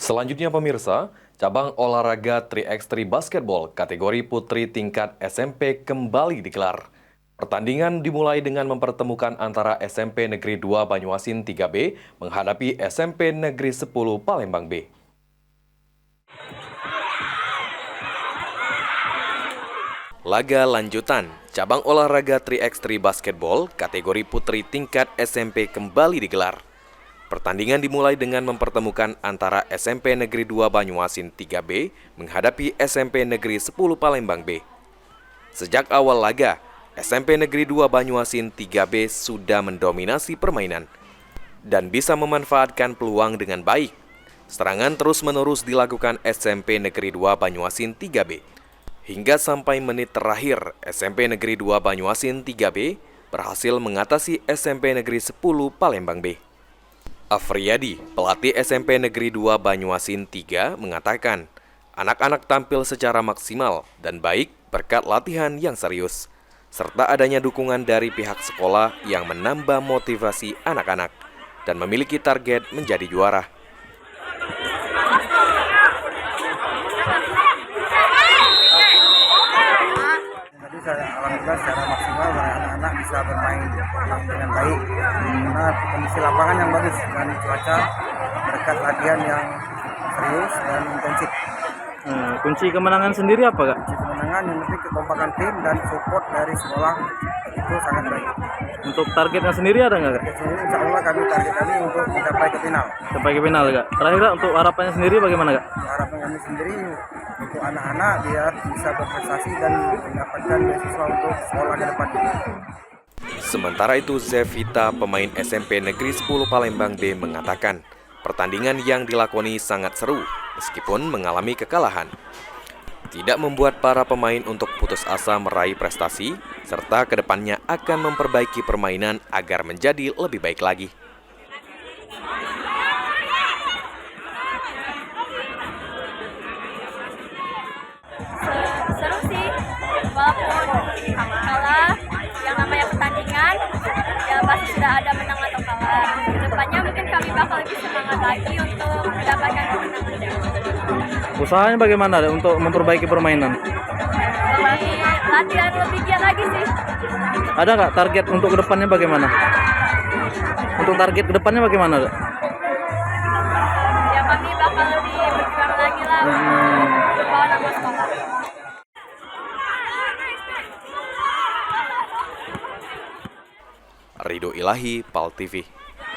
Selanjutnya pemirsa, cabang olahraga 3x3 basketball kategori putri tingkat SMP kembali digelar. Pertandingan dimulai dengan mempertemukan antara SMP Negeri 2 Banyuasin 3B menghadapi SMP Negeri 10 Palembang B. Laga lanjutan, cabang olahraga 3x3 basketball kategori putri tingkat SMP kembali digelar. Pertandingan dimulai dengan mempertemukan antara SMP Negeri 2 Banyuasin 3B menghadapi SMP Negeri 10 Palembang B. Sejak awal laga, SMP Negeri 2 Banyuasin 3B sudah mendominasi permainan dan bisa memanfaatkan peluang dengan baik. Serangan terus-menerus dilakukan SMP Negeri 2 Banyuasin 3B. Hingga sampai menit terakhir, SMP Negeri 2 Banyuasin 3B berhasil mengatasi SMP Negeri 10 Palembang B. Afriyadi, pelatih SMP Negeri 2 Banyuasin 3, mengatakan anak-anak tampil secara maksimal dan baik berkat latihan yang serius, serta adanya dukungan dari pihak sekolah yang menambah motivasi anak-anak dan memiliki target menjadi juara. Alhamdulillah secara maksimal anak-anak bisa bermain dengan baik karena kondisi lapangan yang bagus dan cuaca berkat latihan yang serius dan intensif. Kunci kemenangan sendiri apa, Kak? Kunci kemenangan yang penting kekompakan tim dan support dari sekolah itu sangat baik. Untuk targetnya sendiri ada nggak, Kak? Insya Allah target kami untuk mencapai ke final. Sampai ke final, Kak. Terakhir, Kak, untuk harapannya sendiri bagaimana, Kak? Harapan kami sendiri untuk anak-anak biar bisa berprestasi dan mendapatkan beasiswa untuk sekolah ke depan. Sementara itu, Zevita, pemain SMP Negeri 10 Palembang B, mengatakan pertandingan yang dilakoni sangat seru meskipun mengalami kekalahan. Tidak membuat para pemain untuk putus asa meraih prestasi, serta kedepannya akan memperbaiki permainan agar menjadi lebih baik lagi. Seru sih, walaupun kalah, yang namanya pertandingan, ya pasti sudah ada menang atau kalah. Kedepannya mungkin kami bakal lebih semangat lagi untuk mendapatkan kemenangan. Usahanya bagaimana untuk memperbaiki permainan? Kami latihan lebih giat lagi sih. Ada nggak target untuk kedepannya bagaimana? Untuk target kedepannya bagaimana, Kak? Ya kami bakal lebih berjuang lagi lah untuk bawa nama sekolah. Ridho Ilahi, PAL TV.